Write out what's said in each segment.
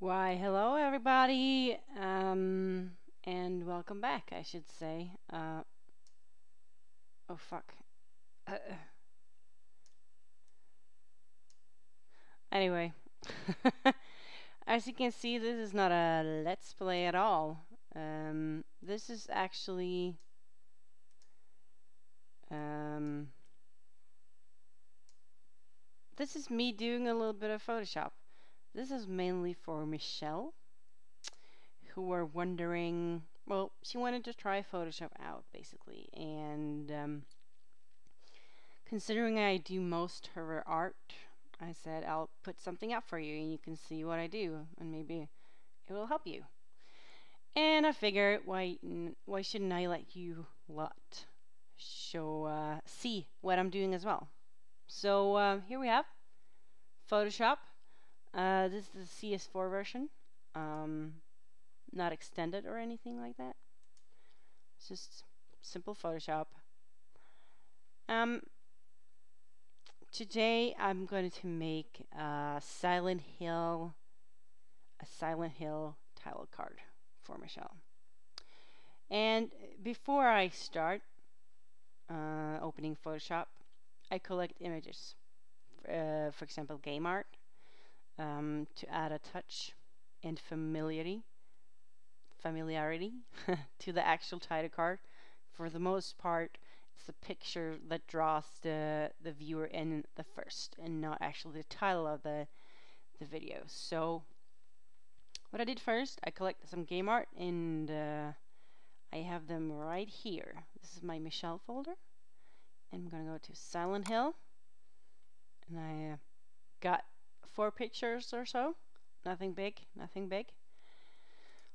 Why, hello everybody, and welcome back, I should say. Oh fuck. Uh, anyway, as you can see, this is not a let's play at all. This is actually, um, this is me doing a little bit of Photoshop. This is mainly for Michelle, who were wondering, well, she wanted to try Photoshop out, basically, and, considering I do most of her art, I said I'll put something up for you and you can see what I do and maybe it will help you. And I figured why shouldn't I let you lot see what I'm doing as well. So here we have Photoshop. This is the CS4 version, not extended or anything like that. It's just simple Photoshop. Today I'm going to make a Silent Hill title card for Michelle. And before I start opening Photoshop, I collect images, for example game art, to add a touch and familiarity to the actual title card. For the most part, it's the picture that draws the viewer in the first and not actually the title of the video. So what I did first, I collected some game art and I have them right here. This is my Michelle folder, and I'm gonna go to Silent Hill, and I got 4 pictures or so. Nothing big.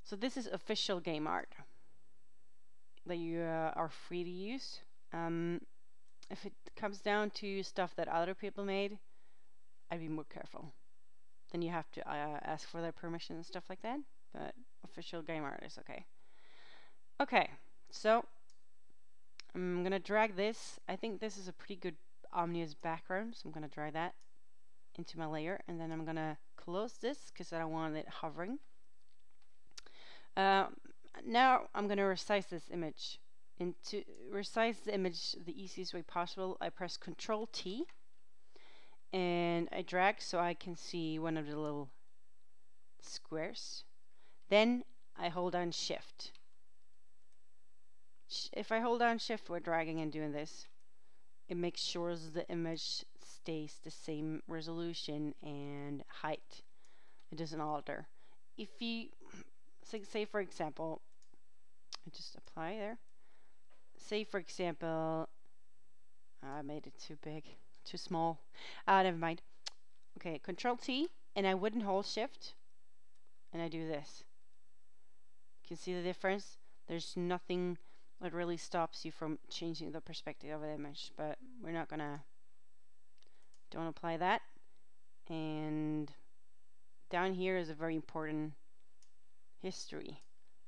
So this is official game art that you are free to use. If it comes down to stuff that other people made, I'd be more careful. Then you have to ask for their permission and stuff like that. But official game art is okay. Okay, so I'm gonna drag this. I think this is a pretty good ominous background, so I'm gonna drag that into my layer, and then I'm gonna close this because I don't want it hovering. Now I'm gonna resize this image. And to resize the image the easiest way possible, I press Ctrl T and I drag so I can see one of the little squares. Then I hold down Shift. If I hold down Shift while dragging and doing this, it makes sure the image stays the same resolution and height. It doesn't alter. If you say for example, I just apply there. Say for example, I made it too big, too small. Never mind. Okay, Control T, and I wouldn't hold Shift, and I do this. You can see the difference. There's nothing that really stops you from changing the perspective of the image, but we're not gonna. Don't apply that. And down here is a very important history.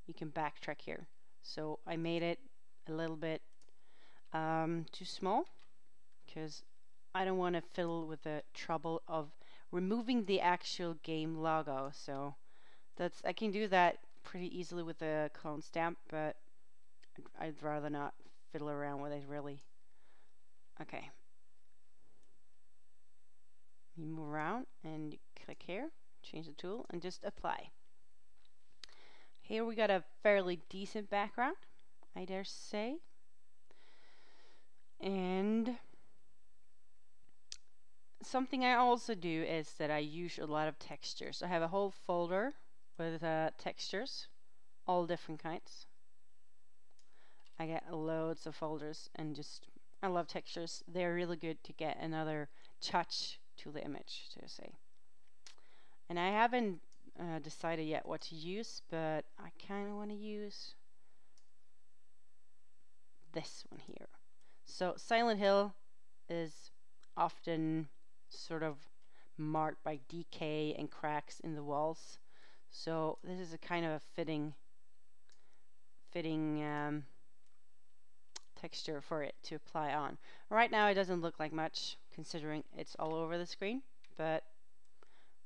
You can backtrack here. So I made it a little bit too small because I don't want to fiddle with the trouble of removing the actual game logo. So I can do that pretty easily with the clone stamp, but I'd rather not fiddle around with it really. Okay. You move around and you click here, change the tool, and just apply. Here we got a fairly decent background, I dare say. And something I also do is that I use a lot of textures. I have a whole folder with textures, all different kinds. I get loads of folders and I love textures. They're really good to get another touch to the image, to say. And I haven't decided yet what to use, but I kind of want to use this one here. So Silent Hill is often sort of marked by decay and cracks in the walls. So this is a kind of a fitting texture for it to apply on. Right now it doesn't look like much considering it's all over the screen, but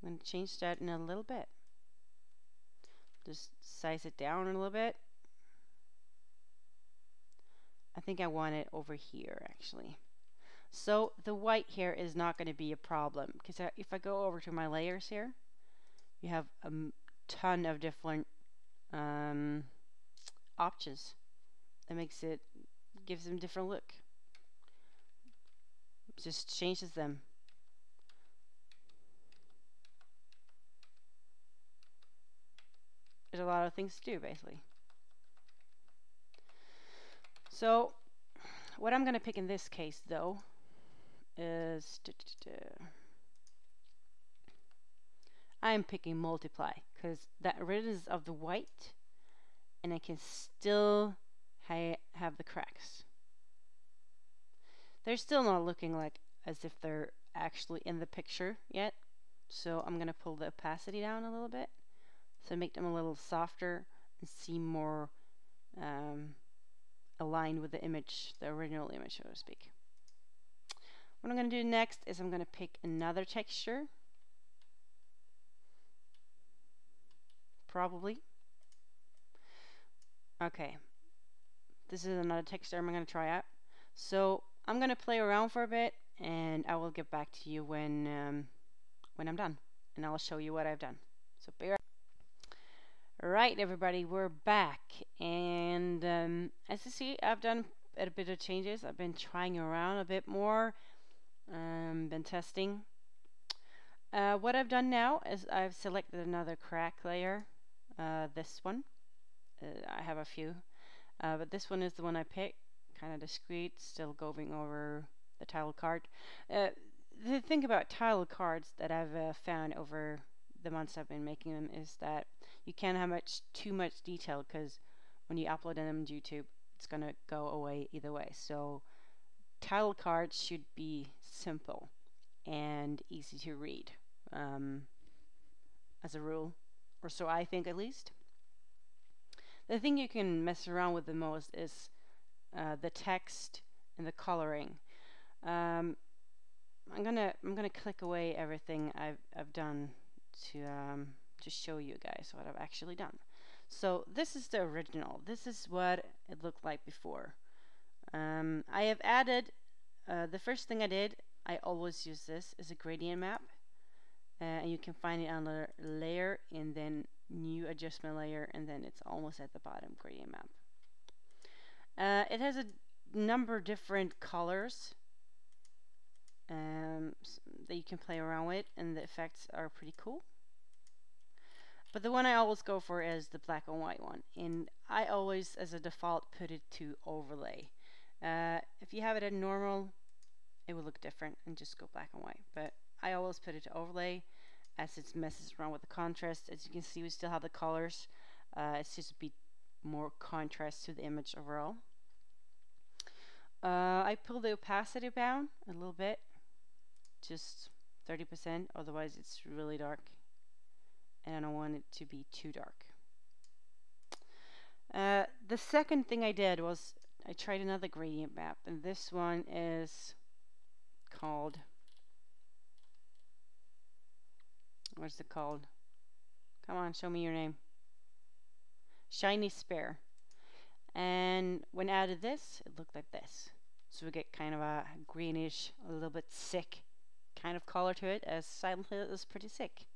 I'm going to change that in a little bit. Just size it down a little bit. I think I want it over here actually. So the white here is not going to be a problem because if I go over to my layers here, you have a ton of different options. That gives them different look. Just changes them. There's a lot of things to do basically. So what I'm going to pick in this case though is I'm picking multiply because that riddance of the white and I can still have the cracks. They're still not looking like as if they're actually in the picture yet, so I'm going to pull the opacity down a little bit so make them a little softer and seem more aligned with the image, the original image, so to speak. What I'm going to do next is I'm going to pick another texture, probably. Okay, this is another texture I'm going to try out. So I'm going to play around for a bit, and I will get back to you when I'm done, and I'll show you what I've done. So be right. Right, everybody, we're back, and as you see, I've done a bit of changes. I've been trying around a bit more, been testing. What I've done now is I've selected another crack layer, this one. I have a few, but this one is the one I picked, kind of discreet, still going over the title card. The thing about title cards that I've found over the months I've been making them is that you can't have too much detail, because when you upload them to YouTube, it's going to go away either way. So title cards should be simple and easy to read, as a rule, or so I think at least. The thing you can mess around with the most is the text and the coloring. I'm gonna click away everything I've done to show you guys what I've actually done. So this is the original. This is what it looked like before. I have added the first thing I did. I always use this as a gradient map, and you can find it under layer and then new adjustment layer, and then it's almost at the bottom, gradient map. It has a number of different colors that you can play around with, and the effects are pretty cool. But the one I always go for is the black and white one, and I always, as a default, put it to overlay. If you have it at normal, it will look different and just go black and white, but I always put it to overlay, as it messes around with the contrast. As you can see, we still have the colors. It's just a bit more contrast to the image overall. I pull the opacity down a little bit, just 30%, otherwise it's really dark and I don't want it to be too dark. The second thing I did was I tried another gradient map, and this one is called, what's it called? Come on, show me your name. Shiny Spare. And when I added this, it looked like this. So we get kind of a greenish, a little bit sick kind of color to it, as Silent Hill is pretty sick.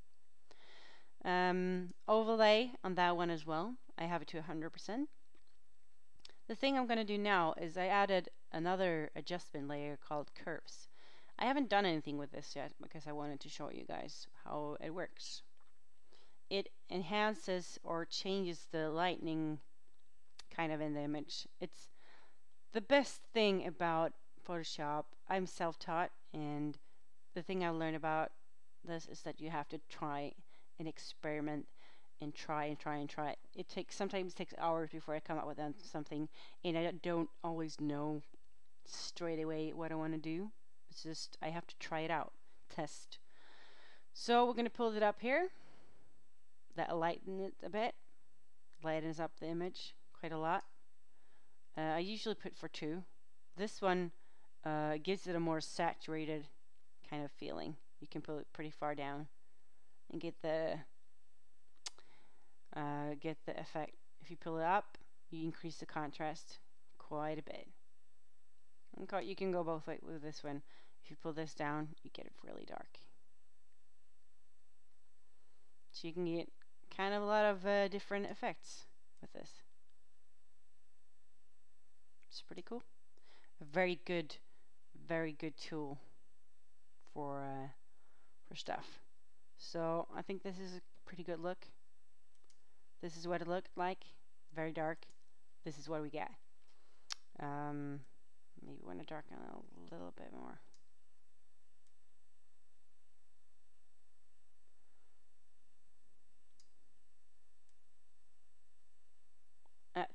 Overlay on that one as well. I have it to 100%. The thing I'm going to do now is I added another adjustment layer called Curves. I haven't done anything with this yet because I wanted to show you guys how it works. It enhances or changes the lighting kind of in the image. It's the best thing about Photoshop. I'm self-taught, and the thing I learned about this is that you have to try and experiment and try. It sometimes takes hours before I come up with something, and I don't always know straight away what I want to do. It's just I have to try it out, test. So we're going to pull it up here. That'll lighten it a bit. Lightens up the image quite a lot. I usually put for 2. This one gives it a more saturated kind of feeling. You can pull it pretty far down and get the get the effect. If you pull it up, you increase the contrast quite a bit. Okay, you can go both ways with this one. If you pull this down, you get it really dark. So you can get kind of a lot of different effects with this. It's pretty cool. A very good tool for stuff. So I think this is a pretty good look. This is what it looked like. Very dark. This is what we get. Maybe want to darken it a little bit more.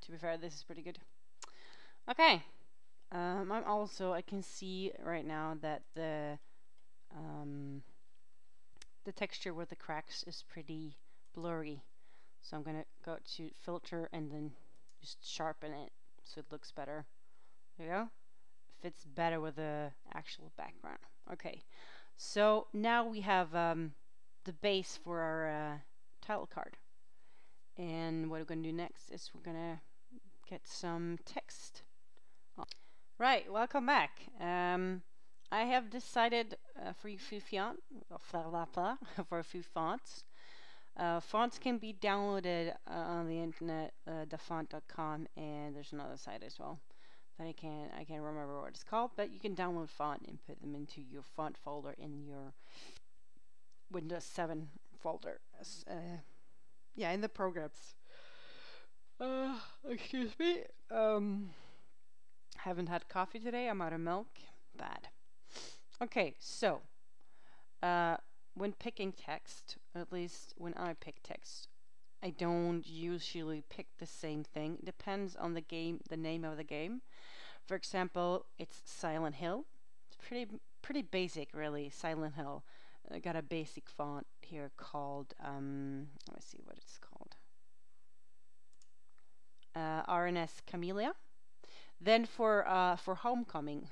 To be fair, this is pretty good. Okay. I can see right now that the texture with the cracks is pretty blurry. So I'm gonna go to filter and then just sharpen it so it looks better. There you go. Fits better with the actual background. Okay. So now we have the base for our title card. And what we're going to do next is we're going to get some text. Right, welcome back. I have decided for a few fonts. Fonts can be downloaded on the internet, thefont.com, and there's another site as well that I can't remember what it's called, but you can download font and put them into your font folder in your Windows 7 folder. Yeah, in the programs. Excuse me. Haven't had coffee today. I'm out of milk. Bad. Okay, so when picking text, at least when I pick text, I don't usually pick the same thing. It depends on the game, the name of the game. For example, it's Silent Hill. It's pretty basic, really. Silent Hill. I got a basic font here called let me see what it's called. RNS Camellia. Then for Homecoming,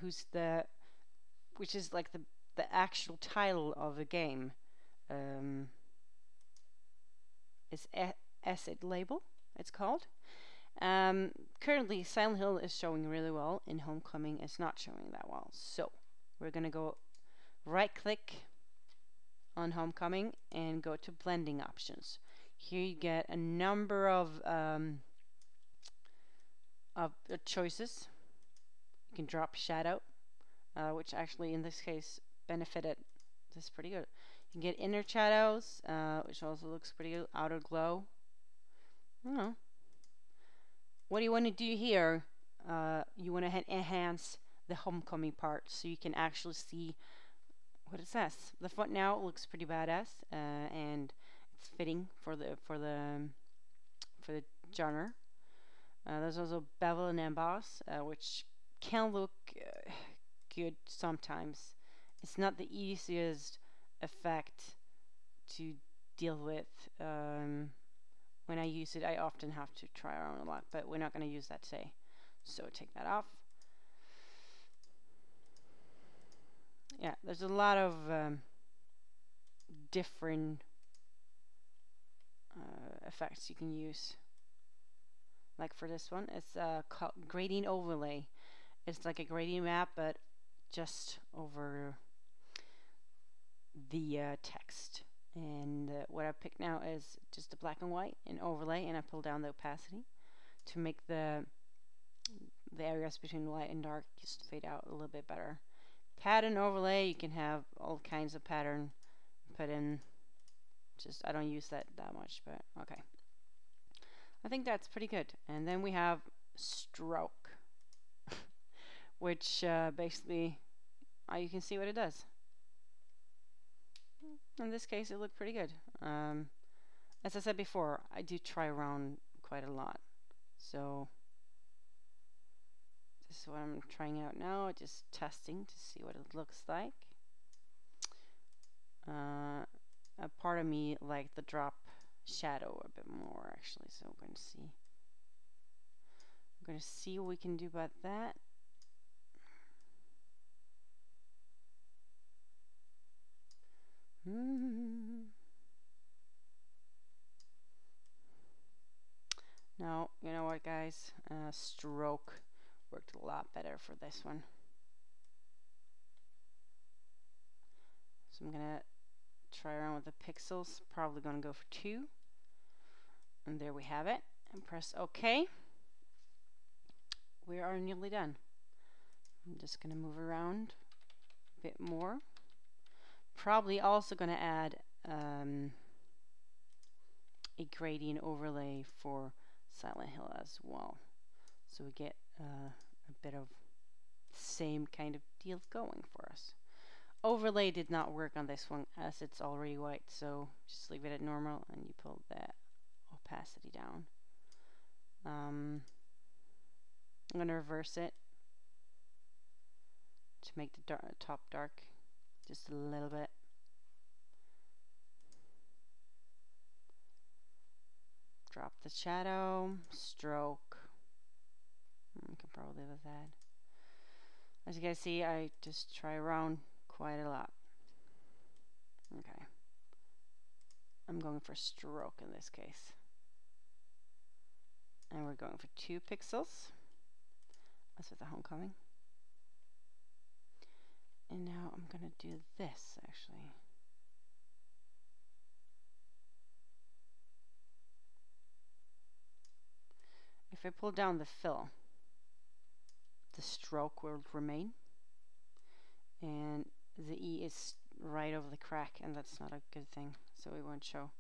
which is like the actual title of the game, is Acid Label. It's called. Currently, Silent Hill is showing really well. In Homecoming, it's not showing that well. So we're gonna go right-click on Homecoming and go to blending options. Here you get a number of choices. You can drop shadow, which actually in this case benefited this pretty good. You can get inner shadows, which also looks pretty good. Outer glow. I don't know. What do you want to do here? You want to enhance the Homecoming part so you can actually see what it says. The font now looks pretty badass, and it's fitting for the genre. There's also bevel and emboss, which can look good sometimes. It's not the easiest effect to deal with. When I use it, I often have to try around a lot, but we're not going to use that today. So take that off. Yeah, there's a lot of different effects you can use. Like for this one, it's called gradient overlay. It's like a gradient map, but just over the text. And what I picked now is just the black and white and overlay, and I pull down the opacity to make the areas between light and dark just fade out a little bit better. Pattern overlay, you can have all kinds of pattern put in. Just I don't use that much, but okay. I think that's pretty good. And then we have stroke, which basically you can see what it does. In this case, it looked pretty good. As I said before, I do try around quite a lot. So this is what I'm trying out now, just testing to see what it looks like. A part of me liked the drop shadow a bit more, actually, so I'm going to see. I'm going to see what we can do about that. No, you know what, guys? Stroke worked a lot better for this one. So I'm gonna try around with the pixels. Probably gonna go for 2. And there we have it. And press OK. We are nearly done. I'm just gonna move around a bit more. Probably also gonna add a gradient overlay for Silent Hill as well. So we get a bit of same kind of deal going for us. Overlay did not work on this one as it's already white, so just leave it at normal and you pull that opacity down. I'm going to reverse it to make the top dark just a little bit. Drop the shadow, stroke. I can probably live with that. As you guys see, I just try around quite a lot. Okay. I'm going for stroke in this case. And we're going for 2 pixels. That's with the homecoming. And now I'm going to do this actually. If I pull down the fill, the stroke will remain. And the E is right over the crack, and that's not a good thing. So we won't show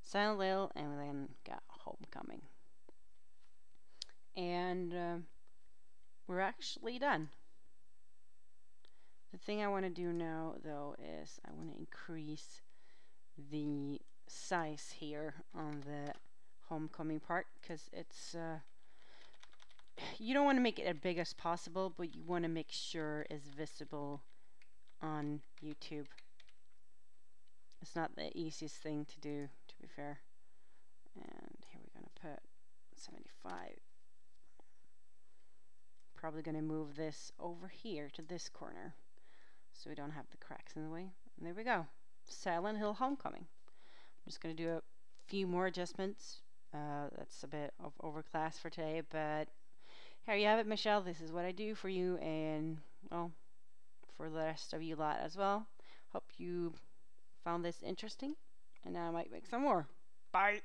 Silent Hill, and we then got Homecoming. And we're actually done. The thing I want to do now, though, is I want to increase the size here on the Homecoming part, because it's you don't want to make it as big as possible, but you want to make sure it's visible on YouTube. It's not the easiest thing to do, to be fair. And here we're going to put 75. Probably going to move this over here to this corner so we don't have the cracks in the way. And there we go. Silent Hill Homecoming. I'm just going to do a few more adjustments. That's a bit of overclass for today, but here you have it, Michelle. This is what I do for you, and well, for the rest of you lot as well. Hope you found this interesting, and now I might make some more. Bye!